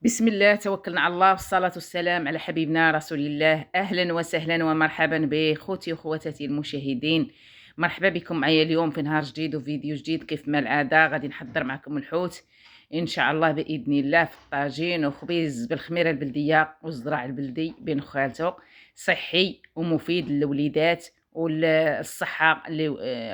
بسم الله توكلنا على الله والصلاة والسلام على حبيبنا رسول الله. أهلا وسهلا ومرحبا بخوتي وخواتاتي المشاهدين. مرحبا بكم معايا اليوم في نهار جديد وفيديو جديد. كيف ما العادة غادي نحضر معكم الحوت إن شاء الله بإذن الله في الطاجين وخبيز بالخميرة البلدية والزرع البلدي بين خالته، صحي ومفيد للوليدات والصحة اللي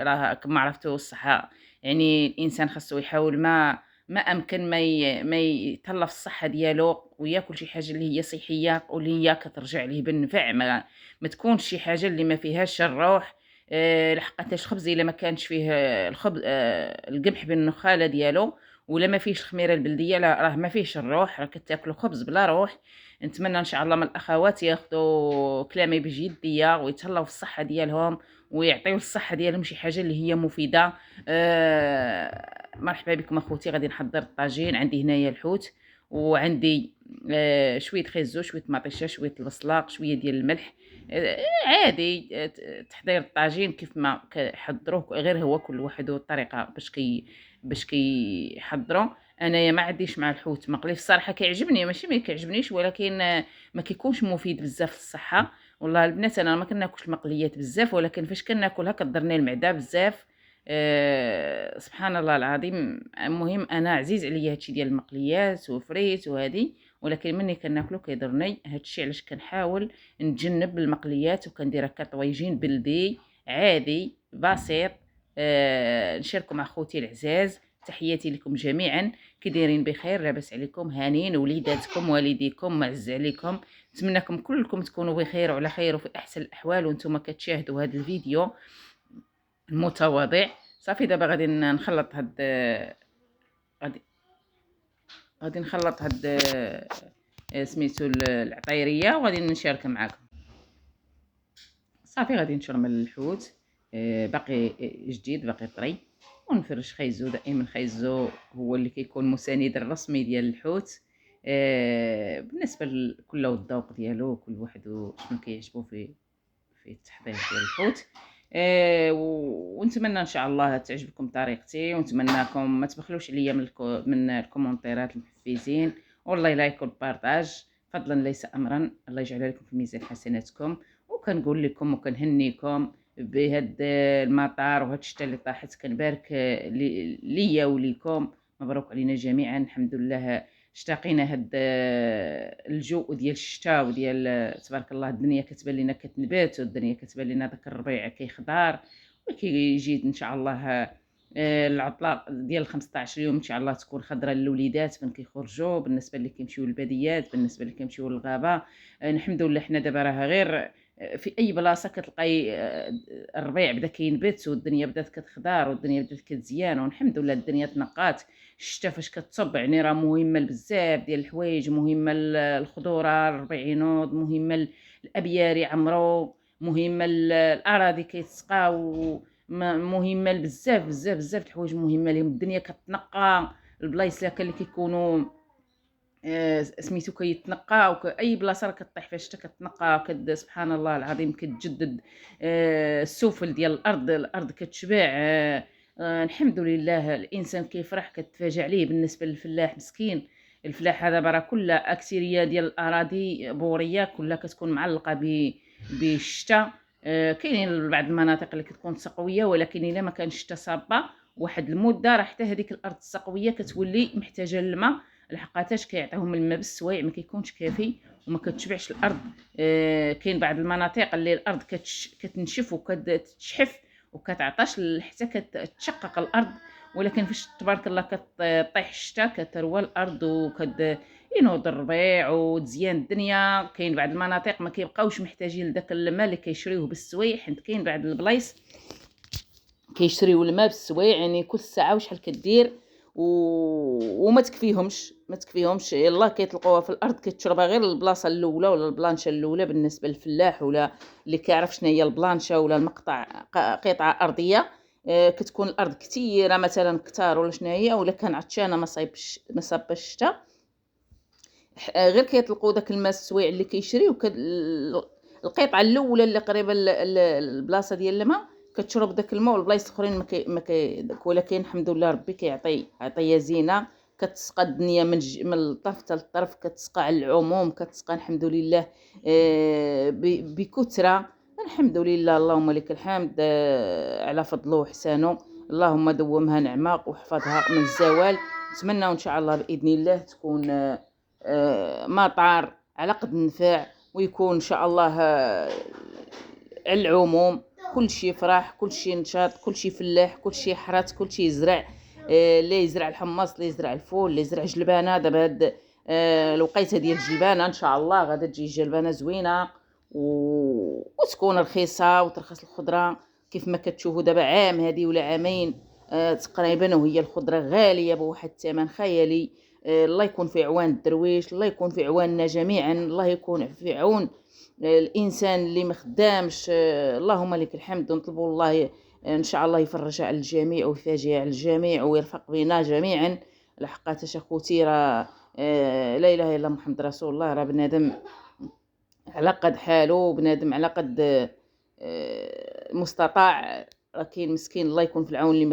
راه كما عرفتوا الصحة يعني الإنسان خاصو يحاول ما امكن ما يتهلا في الصحه ديالو وياكل شي حاجه اللي هي صحيه واللي هي كترجع ليه بالنفع، ما تكونش شي حاجه اللي ما فيهاش الروح. لحقاش الخبز الا ما كانش فيه الخبز القمح بالنخاله ديالو ولا ما فيش الخميره البلديه لا راه ما فيهش الروح، راه كتاكلوا خبز بلا روح. نتمنى ان شاء الله من الاخوات ياخذوا كلامي بجديه ويتهلاو في الصحه ديالهم ويعطيو الصحه ديالهم شي حاجه اللي هي مفيده. مرحبا بكم اخوتي. غادي نحضر الطاجين. عندي هنايا الحوت وعندي شويه خيزو، شويه مطيشه، شويه البصله، شويه ديال الملح. عادي. تحضير الطاجين كيف ما كيحضروه، غير هو كل واحد والطريقه باش كيحضروا. انايا ما عنديش مع الحوت مقلي الصراحه، كيعجبني ماشي ما كيعجبنيش، ولكن ما كيكونش مفيد بزاف للصحه. والله البنات انا ما كناكلش المقليات بزاف، ولكن فاش كناكلها كضرني المعده بزاف. سبحان الله العظيم. المهم انا عزيز عليا هادشي ديال المقليات وفريت وهادي، ولكن مني كناكلو كيضرني هادشي، علاش كنحاول نتجنب المقليات وكندير هكا طويجين بلدي عادي بسيط. نشاركو مع خوتي العزاز. تحياتي لكم جميعا. كي دايرين بخير؟ لاباس عليكم؟ هانين وليداتكم والديكم معز عليكم. نتمنىكم كلكم تكونوا بخير وعلى خير وفي احسن الاحوال وانتم كتشاهدوا هذا الفيديو المتواضع. صافي دابا غادي نخلط هاد غادي غادي نخلط هاد سميتو العطيريه وغادي نشاركها معكم. صافي غادي نشرم الحوت باقي جديد باقي طري، ونفرش خيزو. دائما خيزو هو اللي كيكون مساند الرسمي ديال الحوت. بالنسبه لكل والذوق ديالو، كل واحد شنو كيعجبو في التحضير ديال الحوت. ونتمنى ان شاء الله تعجبكم طريقتي، ونتمنىكم ما تبخلوش عليا من الكومونتيرات المحفزين والله لايك والبارطاج، فضلا ليس امرا. الله يجعلها لكم في ميزان حسناتكم. وكنقول لكم وكنهنيكم بهاد المطار وهاد الشتا اللي طاحت. كنبارك ليا وليكم. مبروك علينا جميعا. الحمد لله اشتاقينا هاد الجو ديال الشتاء وديال تبارك الله. الدنيا كتبان لنا كتنبات، والدنيا كتبان لنا داك الربيع كيخضر وكيجي ان شاء الله العطله ديال 15 يوم ان شاء الله تكون خضره للوليدات فين كيخرجوا، بالنسبه اللي كيمشيو للباديات، بالنسبه اللي كيمشيو للغابه. الحمد لله حنا دابا راه غير في اي بلاصه كتلقاي الربيع بدا كينبت والدنيا بدات كتخضر والدنيا بدات كتزيان، والحمد لله الدنيا تنقات. الشتا فاش كتصب يعني راه مهمه لبزاف ديال الحوايج، مهمه الخضوره الربيع ينوض، مهمه الابيار يعمرو، مهمه الاراضي كيتسقاو، مهمه بزاف بزاف بزاف الحوايج مهمه لهم. الدنيا كتنقى، البلايص اللي كيكونوا سميتو كيتنقى، اي بلاصه راه كطيح فيها الشتا كتنقى سبحان الله العظيم كتجدد السفل ديال الارض كتشبع. الحمد لله الانسان كيفرح كتفاجئ عليه. بالنسبه للفلاح مسكين، الفلاح هذا برا كل اكثريه ديال الاراضي بوريه كلها كتكون معلقه بالشتا. كاينين بعض المناطق اللي كتكون سقويه، ولكن الا ما كانش الشتا صابه واحد المده راه حتى هذيك الارض السقويه كتولي محتاجه للماء، لحقاتاش كيعطيهم الماء بالسوايع ما كيكونش كافي وما كتشبعش الارض. كاين بعض المناطق اللي الارض كتنشف وكتشحف وكتعطش حتى كتشقق الارض، ولكن فاش تبارك الله كطيح الشتاء كتروى الارض ينوض الربيع وتزيان الدنيا. كاين بعض المناطق ما كيبقاوش محتاجين لذاك الماء اللي كيشريوه بالسوايع، حيت كاين بعض البلايص كيشريو الماء بالسوايع يعني كل ساعه وشحال كدير وما تكفيهمش يلا كيطلقوها في الارض كتشربها غير البلاصه الاولى ولا البلانشه الاولى. بالنسبه للفلاح ولا اللي كيعرف شنو هي البلانشه ولا المقطع قطعه ارضيه، كتكون الارض كثيره مثلا كتار ولا شنو هي، ولا كان عطشانه ما صابش الشتاء، غير كيطلقوا داك الماء السويع اللي كيشريو القطعه الاولى اللي قريبه البلاصه ديال الماء كتشرب داك الماء، والبلايص الاخرين ما كي ولكن الحمد لله ربي كيعطي عطيه زينه كتسقى الدنيا من الطرف حتى للطرف، كتسقى على العموم، كتسقى الحمد لله بكثرة. الحمد لله، اللهم لك الحمد على فضله وإحسانه. اللهم دومها نعمة واحفظها من الزوال. نتمنى إن شاء الله بإذن الله تكون مطار على قد النفع، ويكون إن شاء الله على العموم كل شيء فرح، كل شيء نشاط، كل شيء فلاح، كل شيء حرات، كل شيء يزرع. اللي يزرع الحمص، اللي يزرع الفول، اللي يزرع جلبانه. دابا هاد الوقيته ديال الجلبانه ان شاء الله غادا تجي جلبانه زوينه وتكون رخيصه وترخص الخضره. كيف ما كتشوفوا دابا عام هذه ولا عامين تقريبا وهي الخضره غاليه بواحد الثمن خيالي. الله يكون في عوان الدرويش، الله يكون في عواننا جميعا، الله يكون في عون الانسان اللي مخدامش. اللهم لك الحمد. ونطلبوا الله ان شاء الله يفرجها على الجميع ويفاجئها على الجميع ويرفق بنا جميعا. لحقاش اخوتي راه لا اله الا محمد رسول الله. راه بنادم على قد حاله، بنادم على قد مستطاع. راه كاين مسكين الله يكون في العون اللي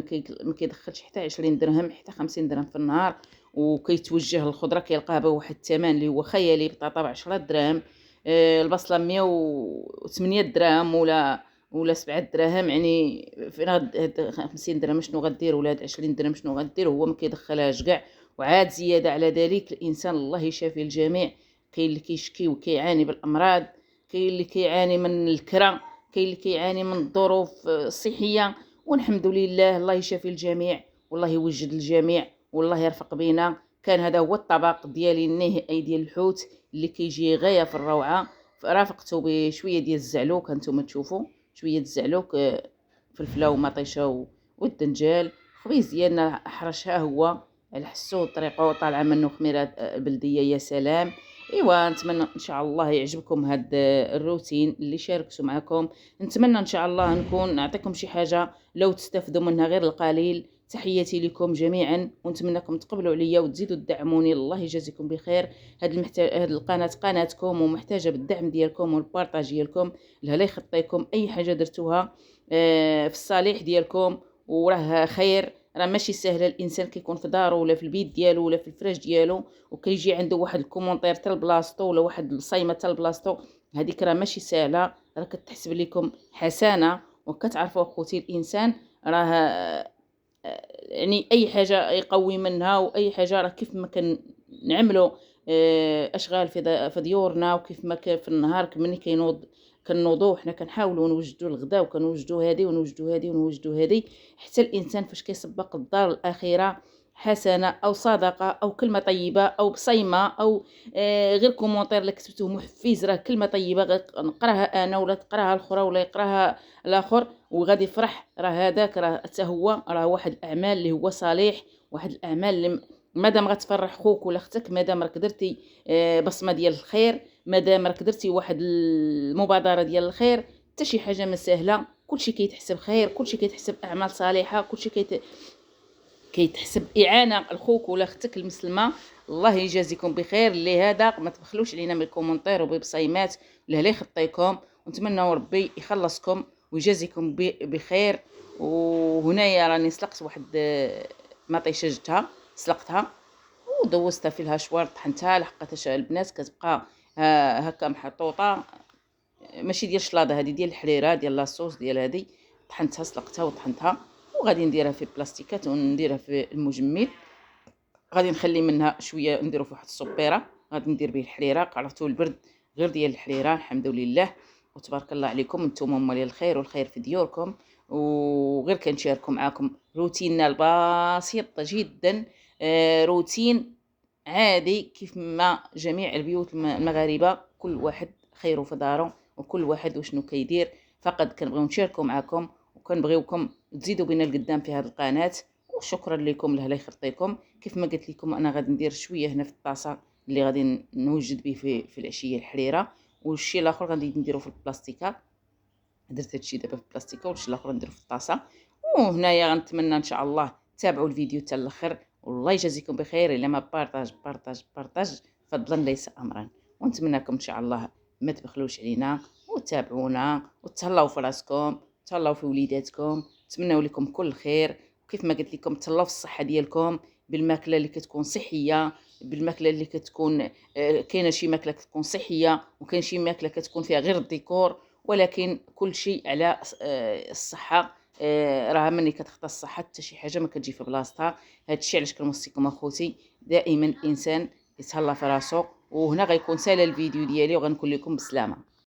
ما كيدخلش حتى 20 درهم حتى 50 درهم في النهار، وكيتوجه للخضره كيلقاها بواحد الثمن اللي هو خيالي. بطاطا ب 10 دراهم، البصله 108 درهم ولا 7 دراهم. يعني فين هاد 50 درهم شنو غدير، ولا هاد 20 درهم شنو غدير؟ هو ما كيدخلهاش كاع. وعاد زياده على ذلك الانسان الله يشافي الجميع. كاين اللي كيشكي وكيعاني بالامراض، كاين اللي كيعاني من الكرة، كاين اللي كيعاني من الظروف الصحيه. والحمد لله الله يشافي الجميع والله يوجد الجميع والله يرفق بينا. كان هذا هو الطبق ديالي النهائي ديال الحوت اللي كيجي غايه في الروعه. رافقته بشويه ديال الزعلوك، هانتوما تشوفوا شويه الزعلوك، فلفله ومطيشه والدنجال. خبيز ديالنا احرش ها هو على حسو طريقه طالعه منه خميره بلديه. يا سلام. ايوا نتمنى ان شاء الله يعجبكم هاد الروتين اللي شاركته معكم. نتمنى ان شاء الله نكون نعطيكم شي حاجه لو تستفدوا منها غير القليل. تحياتي لكم جميعا، ونتمنىكم تقبلوا عليا وتزيدوا تدعموني. الله يجازيكم بخير. هاد القناه قناتكم ومحتاجه بالدعم ديالكم والبارطاج ديالكم. لا يخطيكم اي حاجه درتوها في الصالح ديالكم وراه خير. راه ماشي سهله الانسان كيكون في دارو ولا في البيت ديالو ولا في الفراش ديالو وكيجي عنده واحد الكومونتير تاع بلاصتو ولا واحد الصيمه تاع بلاصتو. هذيك راه ماشي سهله، راه كتحسب لكم حسنه. وكتعرفوا اخوتي الانسان راه يعني اي حاجه يقوي منها واي حاجه راه كيف ما كنعملوا اشغال في ديورنا وكيف ما كان في النهار ملي كنوضوا حنا كنحاولوا نوجدوا الغداء وكنوجدوا هذه ونوجدوا هذه ونوجدوا هذه. حتى الانسان فاش كيسبق الدار الاخره حسنه او صدقه او كلمه طيبه او بصيمه او غير كومونتير اللي كتبته محفز، راه كلمه طيبه نقراها انا ولا تقراها الاخرى ولا يقراها الاخر وغادي يفرح. راه هذاك راه حتى هو راه واحد الاعمال اللي هو صالح، واحد الاعمال اللي مادام غتفرح خوك ولا اختك، مادام راك درتي بصمه ديال الخير، مادام راك درتي واحد المبادره ديال الخير، حتى شي حاجه ما سهله. كلشي كيتحسب خير، كلشي كيتحسب اعمال صالحه، كلشي كيتحسب اعانه لخوك ولا اختك المسلمه. الله يجازيكم بخير. اللي هذا ما تبخلوش علينا من الكومونتير وببصيمات لا يخطيكم. ونتمنى ربي يخلصكم ويجازيكم بخير. وهنايا راني سلقت واحد مطيشه جتها سلقتها ودوزتها في الهاشوار طحنتها لحقاش البنات كتبقى هكا محطوطه ماشي ديال الشلاضه، هذه ديال الحريره ديال لاصوص ديال هذه. طحنتها سلقتها وطحنتها وغادي نديرها في بلاستيكات ونديرها في المجمد. غادي نخلي منها شويه نديرو في واحد الصبيره غادي ندير به الحريره. عرفتوا البرد غير ديال الحريره الحمد لله. وتبارك الله عليكم، نتوما هما ديال الخير والخير في ديوركم. وغير كنشاركوا معكم روتيننا البسيط جدا، روتين عادي كيف ما جميع البيوت المغاربه. كل واحد خيره في داره وكل واحد وشنو كيدير. فقط كنبغيو نشاركوا معكم وكنبغيوكم تزيدوا بينا القدام في هذه القناه. وشكرا لكم الله يخطيكم. كيف ما قلت لكم انا غادي ندير شويه هنا في الطاسه اللي غادي نوجد به في العشيه الحريره، والشيء الاخر غادي نديرو في البلاستيكه. درت هادشي دابا في البلاستيكه والشيء الاخر نديرو في الطاسه. وهنايا غنتمنى ان شاء الله تابعوا الفيديو حتى الاخر. والله يجازيكم بخير. الا ما بارطاج فضلا ليس امرا. ونتمنىكم ان شاء الله ما تبخلوش علينا وتابعونا وتهلاو في راسكم، تهلاو في وليداتكم، نتمنوا لكم كل خير. وكيف ما قلت لكم تهلاو في الصحه ديالكم بالماكله اللي كتكون صحيه، بالماكله اللي كتكون كاينه شي ماكله كتكون صحيه وكاين شي ماكله كتكون فيها غير الديكور، ولكن كل شيء على الصحه. راه ملي كتخطى الصحه حتى شي حاجه ما كتجي في بلاصتها. هادشي علاش كنوصيكم اخوتي دائما الانسان يتهلا في راسو. وهنا غيكون سالا الفيديو ديالي وغنكون لكم بسلامه.